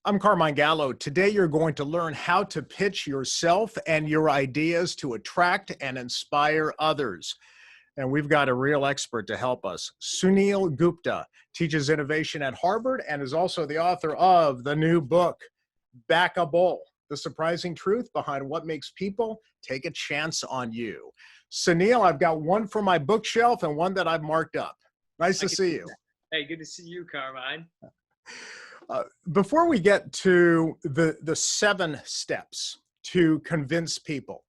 I'm Carmine Gallo. Today, you're going to learn how to pitch yourself and your ideas to attract and inspire others. And we've got a real expert to help us. Suneel Gupta teaches innovation at Harvard and is also the author of the new book, Backable: The Surprising Truth Behind What Makes People Take a Chance on You. Suneel, I've got one for my bookshelf and one that I've marked up. Nice to see you. Hey, good to see you, Carmine. Before we get to the 7 steps to convince people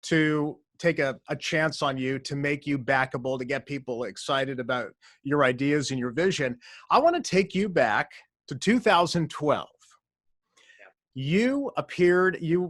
to take a chance on you, to make you backable, to get people excited about your ideas and your vision, I want to take you back to 2012. You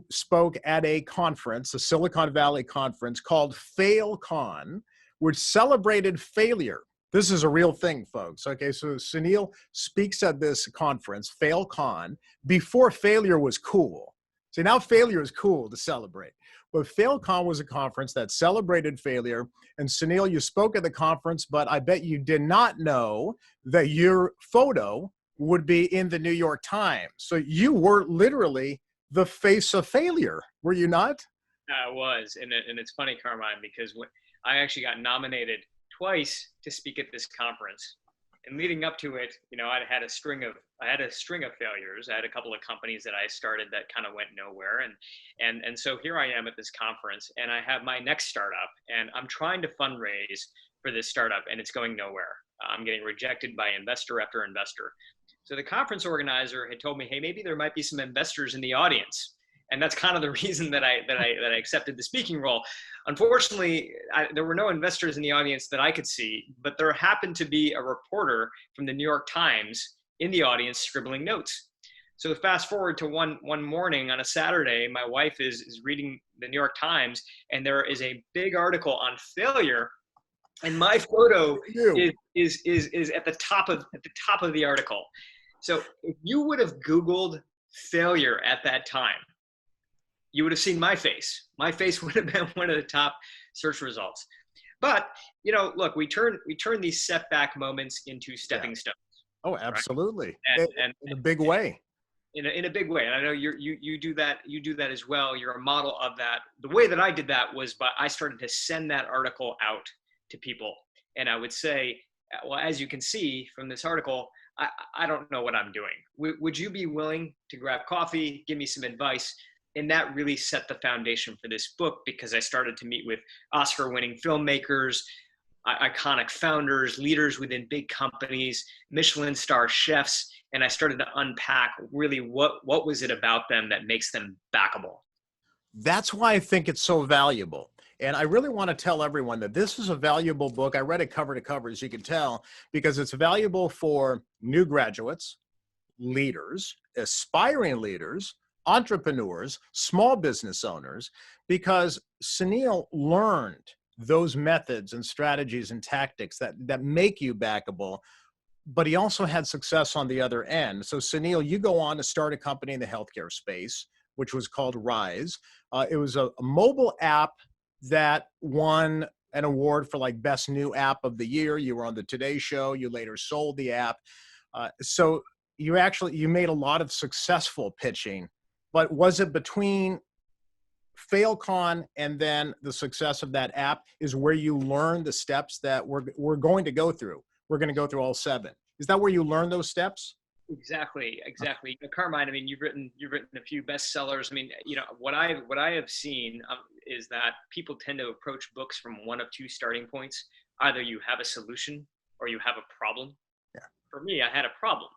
spoke at a conference, a Silicon Valley conference called FailCon, which celebrated failure. This is a real thing, folks. Okay, so Suneel speaks at this conference, FailCon, before failure was cool. See, now failure is cool to celebrate. But FailCon was a conference that celebrated failure. And Suneel, you spoke at the conference, but I bet you did not know that your photo would be in the New York Times. So you were literally the face of failure, were you not? I was, and it's funny, Carmine, because when I actually got nominated twice to speak at this conference, and leading up to it, you know, I had a string of failures. I had a couple of companies that I started that kind of went nowhere, and so here I am at this conference, and I have my next startup, and I'm trying to fundraise for this startup, and it's going nowhere. I'm getting rejected by investor after investor. So the conference organizer had told me, hey, maybe there might be some investors in the audience. And that's kind of the reason that I accepted the speaking role. Unfortunately, there were no investors in the audience that I could see, but there happened to be a reporter from the New York Times in the audience scribbling notes. So fast forward to one morning on a Saturday, my wife is reading the New York Times, and there is a big article on failure, and my photo is at the top of the article. So if you would have Googled failure at that time, you would have seen my face. My face would have been one of the top search results. But, you know, look, we turn these setback moments into stepping stones. Oh, absolutely. Right? In a big way. In a big way. And I know you do that as well. You're a model of that. The way that I did that was I started to send that article out to people. And I would say, well, as you can see from this article, I don't know what I'm doing. Would you be willing to grab coffee, give me some advice? And that really set the foundation for this book, because I started to meet with Oscar-winning filmmakers, iconic founders, leaders within big companies, Michelin star chefs, and I started to unpack really what was it about them that makes them backable. That's why I think it's so valuable. And I really want to tell everyone that this is a valuable book. I read it cover to cover, as you can tell, because it's valuable for new graduates, leaders, aspiring leaders, entrepreneurs, small business owners, because Suneel learned those methods and strategies and tactics that make you backable, but he also had success on the other end. So Suneel, you go on to start a company in the healthcare space, which was called Rise. It was a mobile app that won an award for like best new app of the year. You were on the Today Show. You later sold the app. So you made a lot of successful pitching. But was it between FailCon and then the success of that app is where you learned the steps that we're going to go through? We're going to go through all 7. Is that where you learned those steps? Exactly. Carmine, I mean, you've written a few bestsellers. I mean, you know, what I have seen is that people tend to approach books from one of 2 starting points. Either you have a solution or you have a problem. Yeah. For me, I had a problem.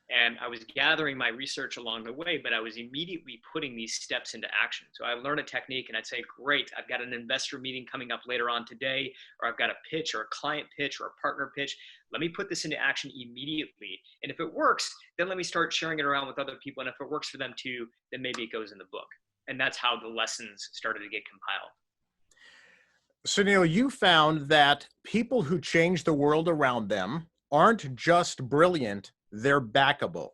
And I was gathering my research along the way, but I was immediately putting these steps into action. So I learned a technique and I'd say, great, I've got an investor meeting coming up later on today, or I've got a pitch or a client pitch or a partner pitch. Let me put this into action immediately. And if it works, then let me start sharing it around with other people. And if it works for them too, then maybe it goes in the book. And that's how the lessons started to get compiled. Suneel, you found that people who change the world around them aren't just brilliant, they're backable.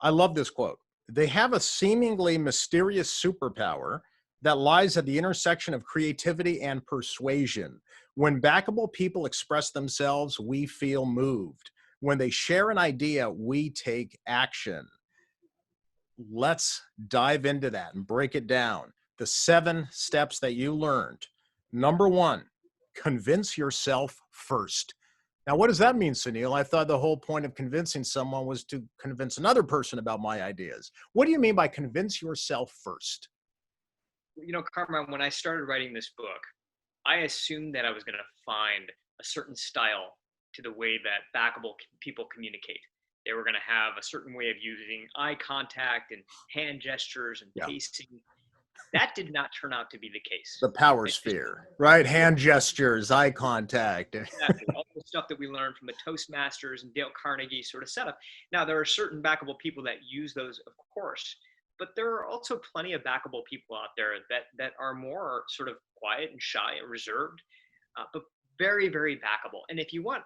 I love this quote. They have a seemingly mysterious superpower that lies at the intersection of creativity and persuasion. When backable people express themselves, we feel moved. When they share an idea, we take action. let's dive into that and break it down. The 7 steps that you learned. Number 1, convince yourself first. Now, what does that mean, Suneel? I thought the whole point of convincing someone was to convince another person about my ideas. What do you mean by convince yourself first? You know, Carmine, when I started writing this book, I assumed that I was going to find a certain style to the way that backable people communicate. They were going to have a certain way of using eye contact and hand gestures and Yeah. pacing. That did not turn out to be the case. The power sphere, right? Hand gestures, eye contact. Exactly. All the stuff that we learned from the Toastmasters and Dale Carnegie sort of setup. Now, there are certain backable people that use those, of course, but there are also plenty of backable people out there that are more sort of quiet and shy and reserved, but very, very backable. And if you want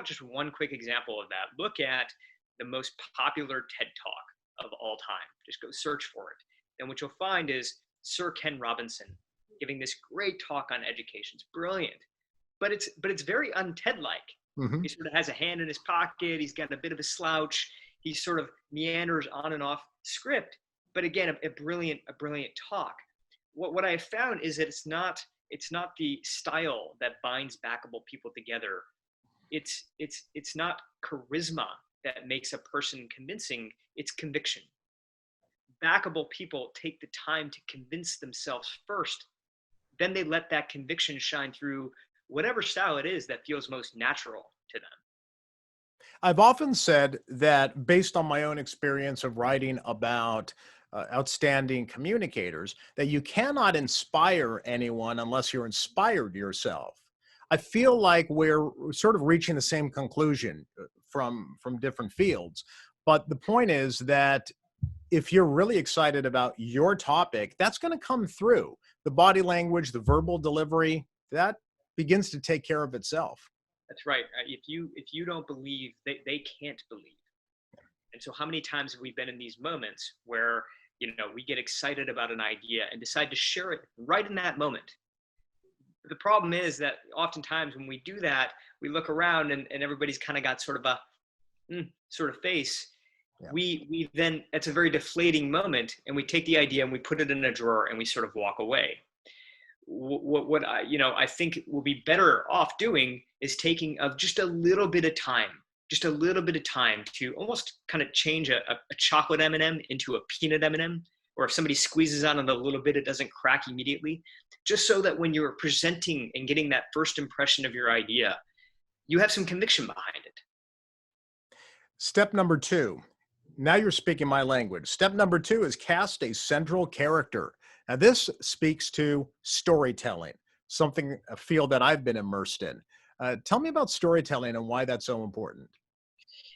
just one quick example of that, look at the most popular TED Talk of all time. Just go search for it. And what you'll find is Sir Ken Robinson giving this great talk on education. It's brilliant, but it's very un-TED-like. Mm-hmm. He sort of has a hand in his pocket. He's got a bit of a slouch. He sort of meanders on and off script. But again, a brilliant talk. What I have found is that it's not the style that binds backable people together. It's not charisma that makes a person convincing. It's conviction. Backable people take the time to convince themselves first. Then they let that conviction shine through whatever style it is that feels most natural to them. I've often said that based on my own experience of writing about outstanding communicators, that you cannot inspire anyone unless you're inspired yourself. I feel like we're sort of reaching the same conclusion from different fields. But the point is that if you're really excited about your topic, that's going to come through. The body language, the verbal delivery, that begins to take care of itself. That's right. If you don't believe, they can't believe. And so how many times have we been in these moments where, we get excited about an idea and decide to share it right in that moment? The problem is that oftentimes when we do that, we look around and everybody's kind of got sort of a sort of face. Yeah. We then, it's a very deflating moment, and we take the idea and we put it in a drawer and we sort of walk away. What I think we'll be better off doing is taking just a little bit of time to almost kind of change a chocolate M&M into a peanut M&M, or if somebody squeezes on it a little bit, it doesn't crack immediately, just so that when you're presenting and getting that first impression of your idea, you have some conviction behind it. Step number 2. Now you're speaking my language. Step number 2 is cast a central character. Now this speaks to storytelling, a field that I've been immersed in. Tell me about storytelling and why that's so important.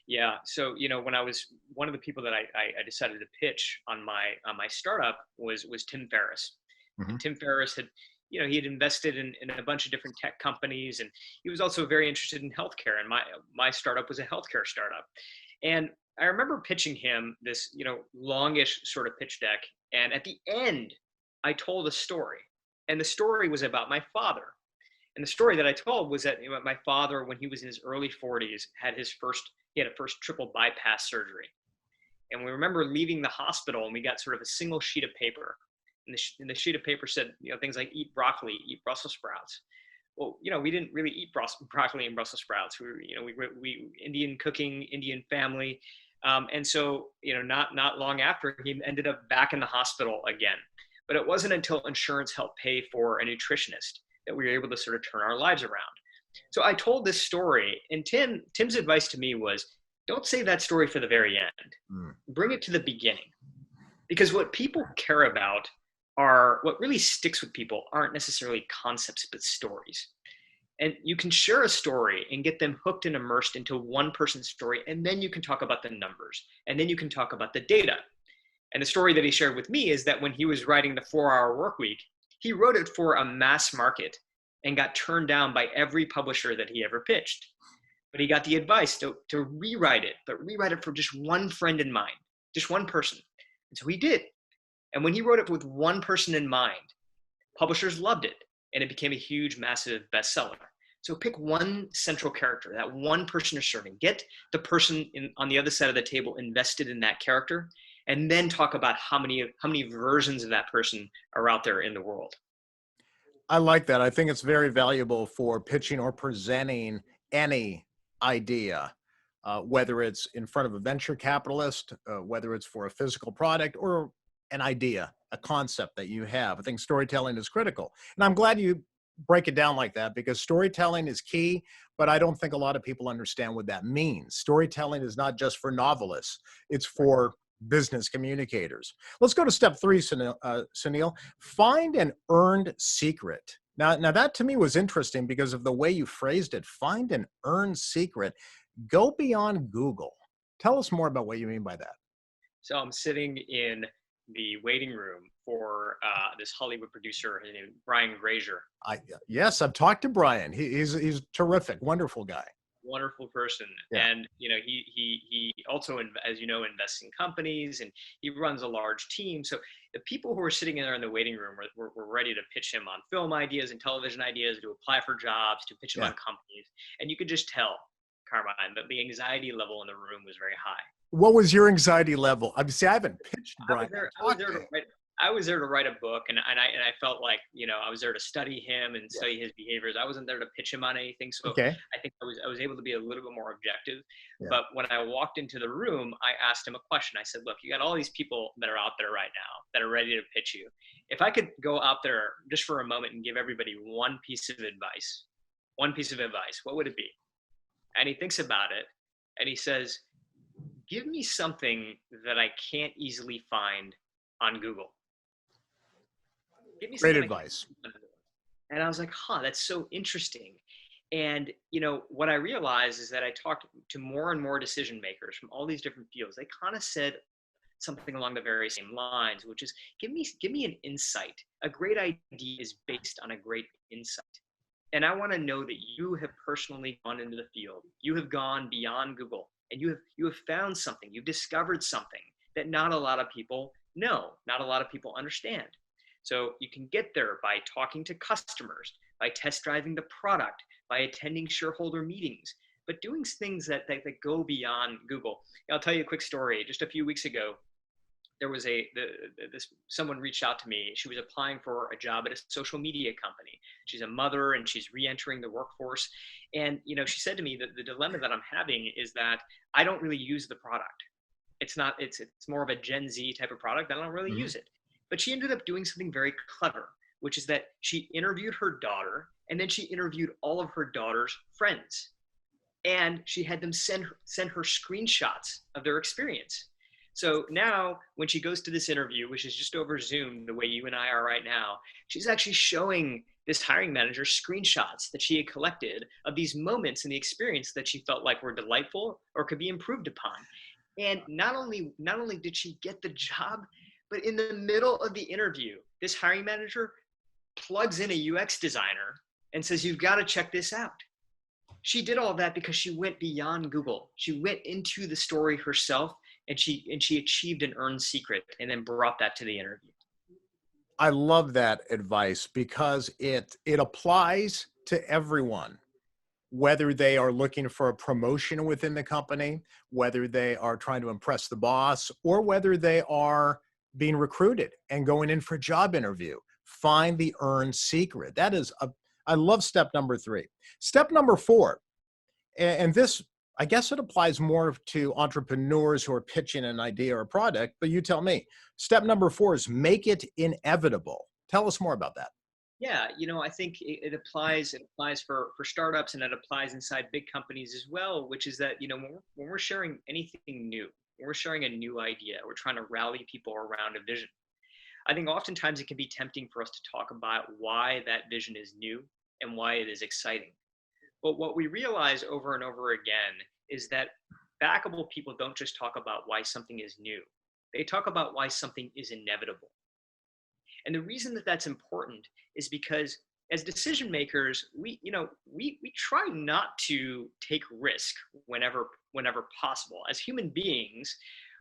Yeah. So, when I was one of the people that I decided to pitch on my startup was Tim Ferriss. Mm-hmm. And Tim Ferriss had, he had invested in a bunch of different tech companies, and he was also very interested in healthcare. And my startup was a healthcare startup. And I remember pitching him this, longish sort of pitch deck. And at the end, I told a story, and the story was about my father. And the story that I told was that my father, when he was in his early 40s, had a first triple bypass surgery. And we remember leaving the hospital, and we got sort of a single sheet of paper. And the sheet of paper said, things like eat broccoli, eat Brussels sprouts. Well, we didn't really eat broccoli and Brussels sprouts. We Indian cooking, Indian family. And so, not long after, he ended up back in the hospital again. But it wasn't until insurance helped pay for a nutritionist that we were able to sort of turn our lives around. So I told this story, and Tim's advice to me was, don't save that story for the very end. Bring it to the beginning. Because what people care about what really sticks with people aren't necessarily concepts, but stories. And you can share a story and get them hooked and immersed into one person's story, and then you can talk about the numbers, and then you can talk about the data. And the story that he shared with me is that when he was writing the 4-Hour Workweek, he wrote it for a mass market and got turned down by every publisher that he ever pitched. But he got the advice to rewrite it, but rewrite it for just one friend in mind, just one person. And so he did. And when he wrote it with one person in mind, publishers loved it, and it became a huge, massive bestseller. So pick one central character, that one person you're serving. Get the person on the other side of the table invested in that character, and then talk about how many versions of that person are out there in the world. I like that. I think it's very valuable for pitching or presenting any idea, whether it's in front of a venture capitalist, whether it's for a physical product or an idea, a concept that you have. I think storytelling is critical. And I'm glad you break it down like that, because storytelling is key, but I don't think a lot of people understand what that means. Storytelling is not just for novelists, it's for business communicators. Let's go to step three, Suneel. Find an earned secret. Now that to me was interesting because of the way you phrased it. Find an earned secret. Go beyond Google. Tell us more about what you mean by that. So I'm sitting in the waiting room for this Hollywood producer named Brian Grazer. Yes, I've talked to Brian. He's terrific, wonderful guy. Wonderful person. Yeah. And he also, as you know, invests in companies, and he runs a large team. So the people who were sitting in there in the waiting room were ready to pitch him on film ideas and television ideas, to apply for jobs, to pitch him on companies. And you could just tell, Carmine, that the anxiety level in the room was very high. What was your anxiety level? I haven't pitched Brian. I was there to write a book, and I felt like, I was there to study him and study his behaviors. I wasn't there to pitch him on anything. So okay. I think I was able to be a little bit more objective. Yeah. But when I walked into the room, I asked him a question. I said, look, you got all these people that are out there right now that are ready to pitch you. If I could go out there just for a moment and give everybody one piece of advice, what would it be? And he thinks about it, and he says, give me something that I can't easily find on Google. Give me Great advice. And I was like, that's so interesting. And, what I realized is that I talked to more and more decision makers from all these different fields. They kind of said something along the very same lines, which is, give me an insight. A great idea is based on a great insight. And I want to know that you have personally gone into the field. You have gone beyond Google, and you have found something. You've discovered something that not a lot of people know, not a lot of people understand. So you can get there by talking to customers, by test driving the product, by attending shareholder meetings, but doing things that go beyond Google. I'll tell you a quick story. Just a few weeks ago, there was someone reached out to me. She was applying for a job at a social media company. She's a mother, and she's re-entering the workforce. And, she said to me that the dilemma that I'm having is that I don't really use the product. It's more of a Gen Z type of product. I don't really use it. But she ended up doing something very clever, which is that she interviewed her daughter, and then she interviewed all of her daughter's friends. And she had them send her screenshots of their experience. So now when she goes to this interview, which is just over Zoom, the way you and I are right now, she's actually showing this hiring manager screenshots that she had collected of these moments in the experience that she felt like were delightful or could be improved upon. And not only did she get the job, but in the middle of the interview, this hiring manager plugs in a UX designer and says, you've got to check this out. She did all that because she went beyond Google. She went into the story herself, and she achieved an earned secret and then brought that to the interview. I love that advice because it applies to everyone, whether they are looking for a promotion within the company, whether they are trying to impress the boss, or whether they are being recruited and going in for a job interview. Find the earned secret. I love step number 3. Step number 4, and this, I guess it applies more to entrepreneurs who are pitching an idea or a product, but you tell me. Step number 4 is make it inevitable. Tell us more about that. Yeah, I think it applies for startups, and it applies inside big companies as well, which is that, when we're sharing anything new, when we're sharing a new idea, we're trying to rally people around a vision. I think oftentimes it can be tempting for us to talk about why that vision is new and why it is exciting. But what we realize over and over again is that backable people don't just talk about why something is new. They talk about why something is inevitable. And the reason that that's important is because as decision makers, we try not to take risk whenever possible. As human beings,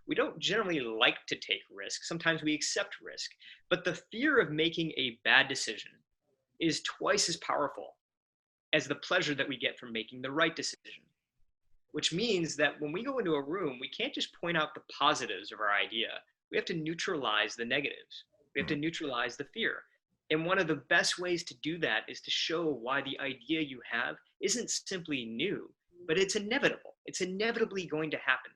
we don't generally like to take risk. Sometimes we accept risk, but the fear of making a bad decision is twice as powerful as the pleasure that we get from making the right decision. Which means that when we go into a room, we can't just point out the positives of our idea. We have to neutralize the negatives. We have to neutralize the fear. And one of the best ways to do that is to show why the idea you have isn't simply new, but it's inevitable. It's inevitably going to happen.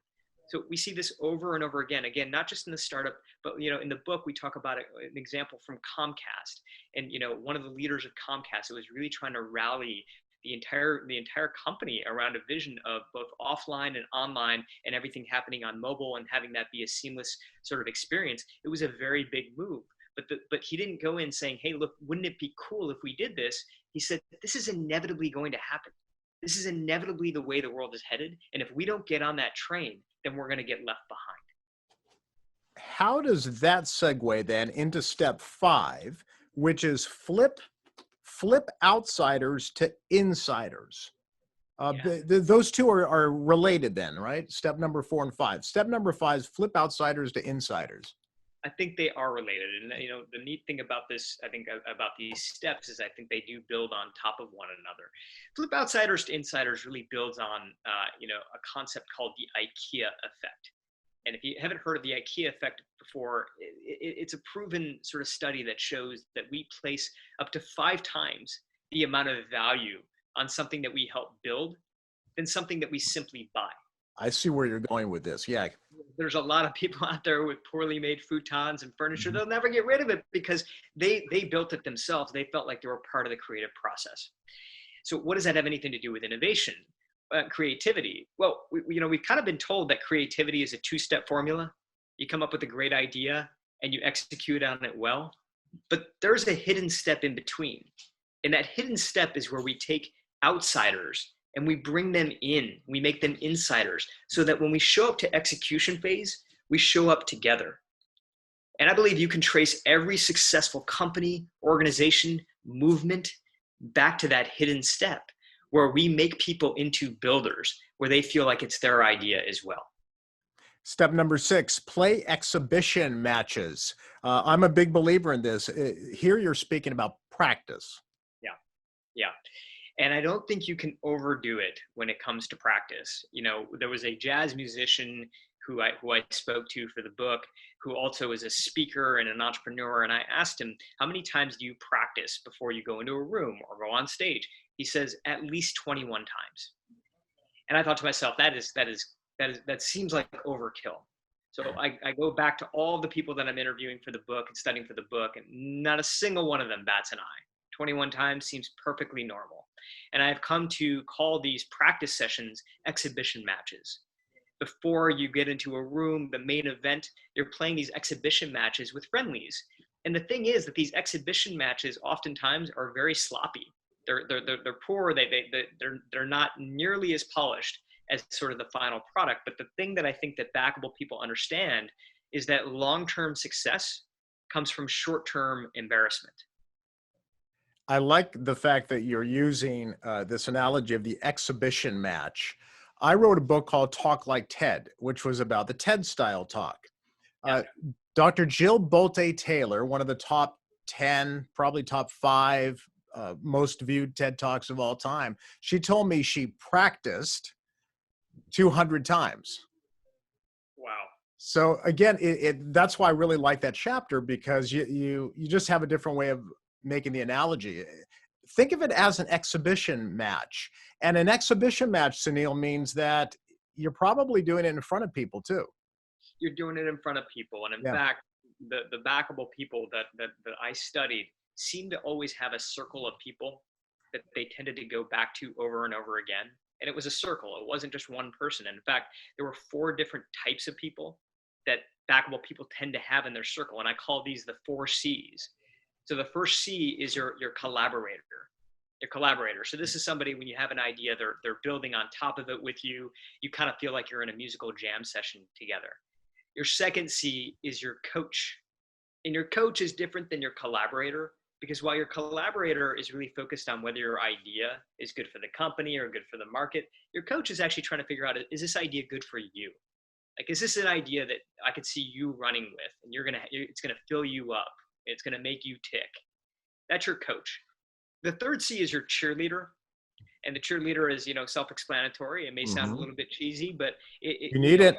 So we see this over and over again. Again, not just in the startup, but in the book we talk about an example from Comcast, and one of the leaders of Comcast that was really trying to rally the entire company around a vision of both offline and online, and everything happening on mobile, and having that be a seamless sort of experience. It was a very big move. But he didn't go in saying, hey, look, wouldn't it be cool if we did this? He said, this is inevitably going to happen. This is inevitably the way the world is headed. And if we don't get on that train, then we're going to get left behind. How does that segue then into step 5, which is flip outsiders to insiders? Those two are related then, right? Step number 4 and 5. Step number 5 is flip outsiders to insiders. I think they are related. And, the neat thing about this, I think about these steps, is I think they do build on top of one another. Flip outsiders to insiders really builds on, a concept called the IKEA effect. And if you haven't heard of the IKEA effect before, it's a proven sort of study that shows that we place up to 5 times the amount of value on something that we help build than something that we simply buy. I see where you're going with this. Yeah. There's a lot of people out there with poorly made futons and furniture. They'll never get rid of it because they built it themselves. They felt like they were part of the creative process. So what does that have anything to do with innovation? Creativity? Well, we've kind of been told that creativity is a 2-step formula. You come up with a great idea and you execute on it well, but there's a hidden step in between. And that hidden step is where we take outsiders and we bring them in, we make them insiders, so that when we show up to execution phase, we show up together. And I believe you can trace every successful company, organization, movement back to that hidden step where we make people into builders, where they feel like it's their idea as well. Step number 6, play exhibition matches. I'm a big believer in this. Here you're speaking about practice. Yeah. And I don't think you can overdo it when it comes to practice. There was a jazz musician who I spoke to for the book, who also is a speaker and an entrepreneur. And I asked him, how many times do you practice before you go into a room or go on stage? He says, at least 21 times. And I thought to myself, that seems like overkill. So I go back to all the people that I'm interviewing for the book and studying for the book, and not a single one of them bats an eye. 21 times seems perfectly normal. And I've come to call these practice sessions exhibition matches. Before you get into a room, the main event, you're playing these exhibition matches with friendlies. And the thing is that these exhibition matches oftentimes are very sloppy. They're poor. They're not nearly as polished as sort of the final product. But the thing that I think that Backable people understand is that long-term success comes from short-term embarrassment. I like the fact that you're using this analogy of the exhibition match. I wrote a book called Talk Like TED, which was about the TED style talk. Dr. Jill Bolte Taylor, one of the top 10, probably top 5 most viewed TED Talks of all time, she told me she practiced 200 times. Wow. So again, that's why I really like that chapter, because you just have a different way of making the analogy. Think of it as an exhibition match. And an exhibition match, Suneel, means that you're probably doing it in front of people too. You're doing it in front of people. And in fact, the Backable people that I studied seem to always have a circle of people that they tended to go back to over and over again. And it was a circle. It wasn't just one person. And in fact, there were 4 different types of people that Backable people tend to have in their circle. And I call these the 4 C's. So the first C is your collaborator. Your collaborator. So this is somebody, when you have an idea, they're building on top of it with you. You kind of feel like you're in a musical jam session together. Your second C is your coach. And your coach is different than your collaborator, because while your collaborator is really focused on whether your idea is good for the company or good for the market, your coach is actually trying to figure out, is this idea good for you? Like, is this an idea that I could see you running with, and it's going to fill you up. It's going to make you tick. That's your coach. The third C is your cheerleader. And the cheerleader is, self-explanatory. It may sound a Hmm. little bit cheesy, but You need it.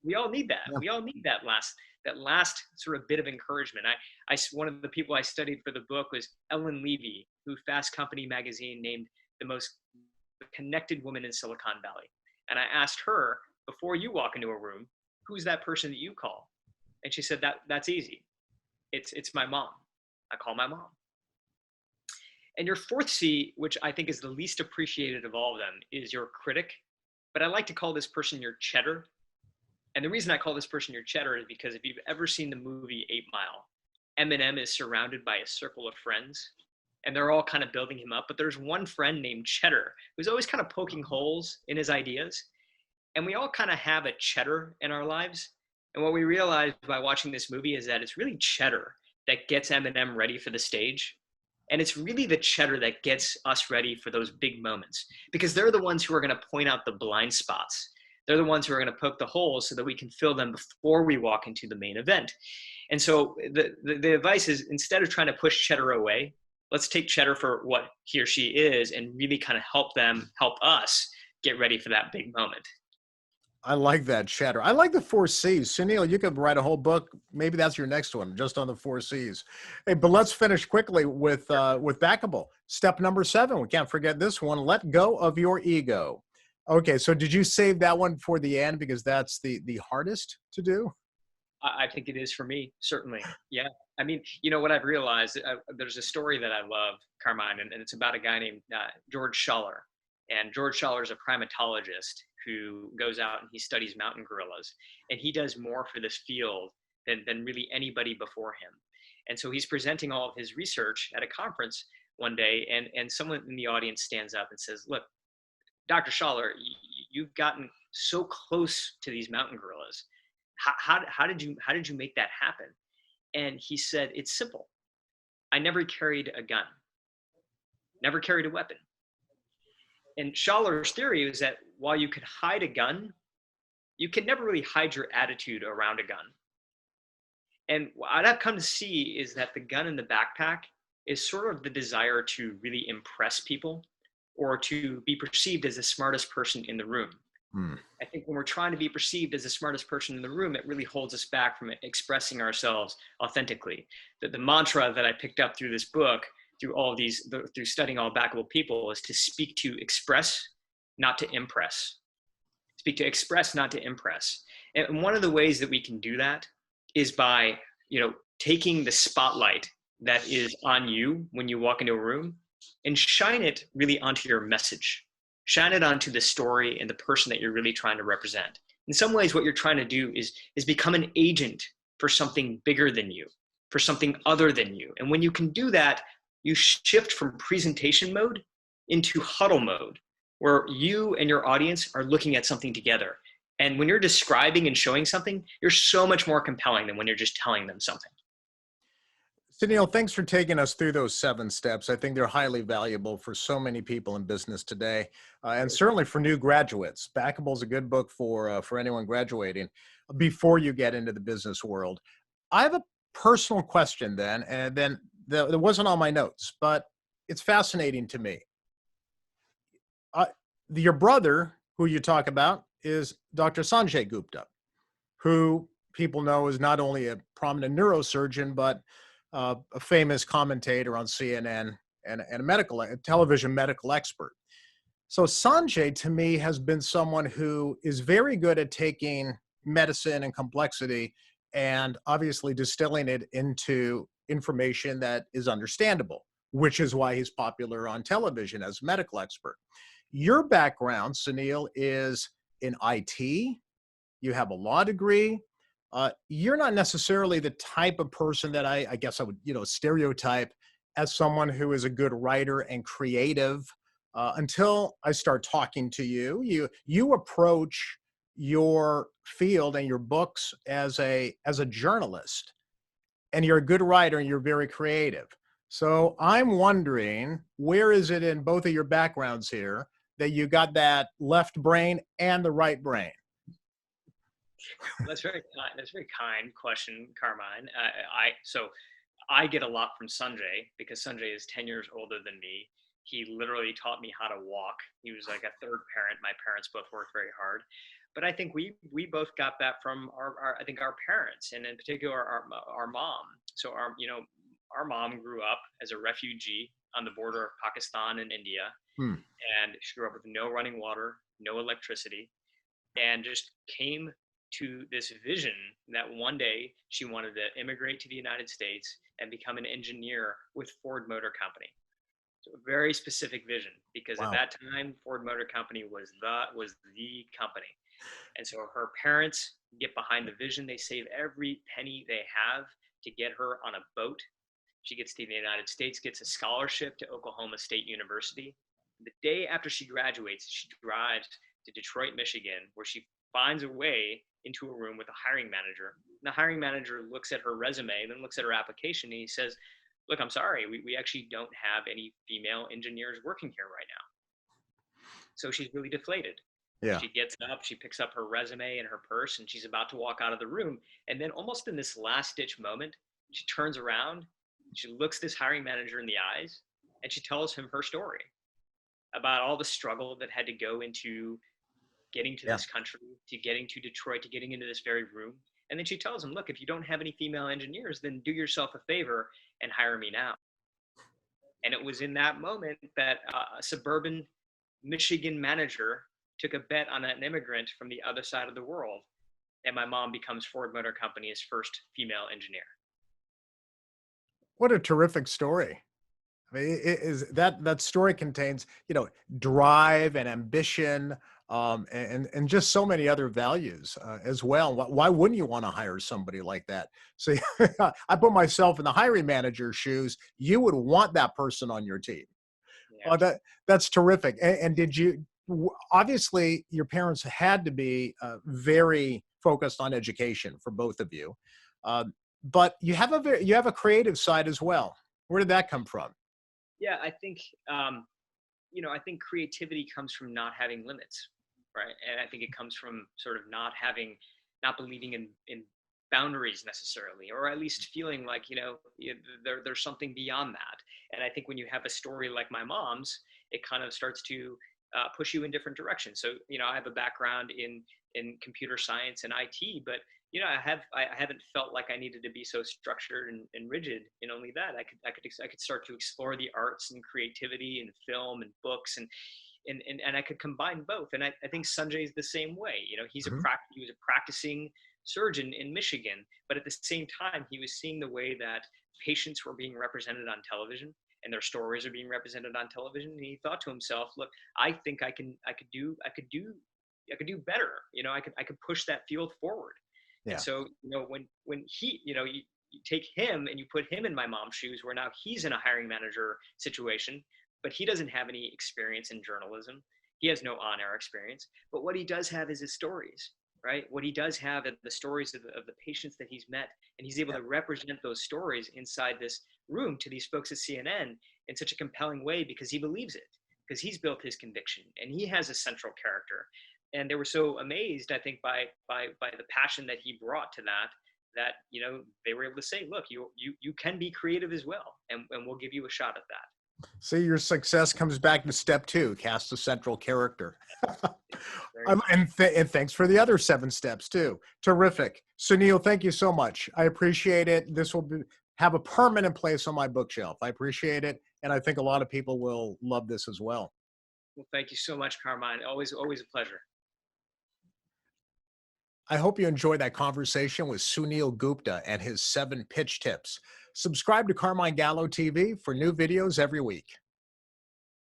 we all need that. Yeah. We all need that last sort of bit of encouragement. One of the people I studied for the book was Ellen Levy, who Fast Company magazine named the most connected woman in Silicon Valley. And I asked her, before you walk into a room, who's that person that you call? And she said, that's easy. It's my mom. I call my mom. And your fourth C, which I think is the least appreciated of all of them, is your critic. But I like to call this person your cheddar. And the reason I call this person your cheddar is because if you've ever seen the movie 8 Mile, Eminem is surrounded by a circle of friends, and they're all kind of building him up. But there's one friend named Cheddar who's always kind of poking holes in his ideas. And we all kind of have a cheddar in our lives. And what we realized by watching this movie is that it's really cheddar that gets Eminem ready for the stage. And it's really the cheddar that gets us ready for those big moments, because they're the ones who are going to point out the blind spots. They're the ones who are going to poke the holes so that we can fill them before we walk into the main event. And so the advice is, instead of trying to push cheddar away, let's take cheddar for what he or she is and really kind of help us get ready for that big moment. I like that, cheddar. I like the 4 C's. Suneel, you could write a whole book. Maybe that's your next one, just on the 4 C's. Hey, but let's finish quickly with Backable. Step number 7. We can't forget this one. Let go of your ego. Okay, so did you save that one for the end because that's the hardest to do? I think it is for me, certainly. Yeah. I mean, what I've realized, there's a story that I love, Carmine, and it's about a guy named George Schaller. And George Schaller is a primatologist who goes out and he studies mountain gorillas. And he does more for this field than really anybody before him. And so he's presenting all of his research at a conference one day, and someone in the audience stands up and says, "Look, Dr. Schaller, you've gotten so close to these mountain gorillas. How did you make that happen?" And he said, "It's simple. I never carried a gun, never carried a weapon." And Schaller's theory is that while you could hide a gun, you can never really hide your attitude around a gun. And what I've come to see is that the gun in the backpack is sort of the desire to really impress people or to be perceived as the smartest person in the room. Hmm. I think when we're trying to be perceived as the smartest person in the room, it really holds us back from expressing ourselves authentically. The mantra that I picked up through this book, through studying all backable people, is to speak to express, not to impress. Speak to express, not to impress. And one of the ways that we can do that is by, taking the spotlight that is on you when you walk into a room and shine it really onto your message. Shine it onto the story and the person that you're really trying to represent. In some ways, what you're trying to do is become an agent for something bigger than you, for something other than you. And when you can do that, you shift from presentation mode into huddle mode, where you and your audience are looking at something together. And when you're describing and showing something, you're so much more compelling than when you're just telling them something. Suneel, thanks for taking us through those 7 steps. I think they're highly valuable for so many people in business today, and certainly for new graduates. Backable is a good book for anyone graduating before you get into the business world. I have a personal question then, and then that wasn't on my notes, but it's fascinating to me. Your brother, who you talk about, is Dr. Sanjay Gupta, who people know is not only a prominent neurosurgeon, but a famous commentator on CNN and a television medical expert. So Sanjay, to me, has been someone who is very good at taking medicine and complexity and obviously distilling it into information that is understandable, which is why he's popular on television as a medical expert. Your background, Suneel, is in IT. You have a law degree. You're not necessarily the type of person that I guess I would, stereotype as someone who is a good writer and creative. Until I start talking to you, you approach your field and your books as a journalist, and you're a good writer and you're very creative. So I'm wondering, where is it in both of your backgrounds here that you got that left brain and the right brain? That's very kind. That's a very kind question, Carmine. So I get a lot from Sanjay because Sanjay is 10 years older than me. He literally taught me how to walk. He was like a third parent. My parents both worked very hard. But I think we both got that from our I think our parents, and in particular our mom. So our mom grew up as a refugee on the border of Pakistan and India, Hmm. and she grew up with no running water, no electricity, and just came to this vision that one day she wanted to immigrate to the United States and become an engineer with Ford Motor Company. So a very specific vision, because at Wow. that time Ford Motor Company was the company. And so her parents get behind the vision. They save every penny they have to get her on a boat. She gets to the United States, gets a scholarship to Oklahoma State University. The day after she graduates, she drives to Detroit, Michigan, where she finds a way into a room with a hiring manager. And the hiring manager looks at her resume, then looks at her application, and he says, look, I'm sorry, we actually don't have any female engineers working here right now. So she's really deflated. Yeah. She gets up, she picks up her resume and her purse, and she's about to walk out of the room. And then, almost in this last ditch moment, she turns around, she looks this hiring manager in the eyes, and she tells him her story about all the struggle that had to go into getting to Yeah. this country, to getting to Detroit, to getting into this very room. And then she tells him, look, if you don't have any female engineers, then do yourself a favor and hire me now. And it was in that moment that a suburban Michigan manager took a bet on an immigrant from the other side of the world, and my mom becomes Ford Motor Company's first female engineer. What a terrific story. I mean, it is that story contains, drive and ambition, and just so many other values as well. Why wouldn't you want to hire somebody like that? So I put myself in the hiring manager's shoes. You would want that person on your team. Yeah. That's terrific. And did you? Obviously, your parents had to be very focused on education for both of you, but you have a creative side as well. Where did that come from? Yeah, I think I think creativity comes from not having limits, right? And I think it comes from sort of not believing in boundaries necessarily, or at least feeling like there's something beyond that. And I think when you have a story like my mom's, it kind of starts to push you in different directions. So I have a background in computer science and IT, but I haven't felt like I needed to be so structured and rigid. And only that I could start to explore the arts and creativity and film and books, and I could combine both. And I think Sanjay's the same way. He was a practicing surgeon in Michigan, but at the same time, he was seeing the way that patients were being represented on television and their stories are being represented on television. And he thought to himself, look, I think I could do better. I could push that field forward. Yeah. And so, when he, you take him and you put him in my mom's shoes, where now he's in a hiring manager situation, but he doesn't have any experience in journalism. He has no on-air experience, but what he does have is his stories, right? What he does have are the stories of the patients that he's met, and he's able to represent those stories inside this room to these folks at CNN in such a compelling way, because he believes it, because he's built his conviction and he has a central character. And they were so amazed, I think, by the passion that he brought to that they were able to say, look, you can be creative as well, and we'll give you a shot at that. See, your success comes back to step 2, cast a central character. And thanks for the other 7 steps too. Terrific. Suneel, thank you so much. I appreciate it. This will have a permanent place on my bookshelf. I appreciate it. And I think a lot of people will love this as well. Well, thank you so much, Carmine. Always a pleasure. I hope you enjoyed that conversation with Suneel Gupta and his 7 pitch tips. Subscribe to Carmine Gallo TV for new videos every week.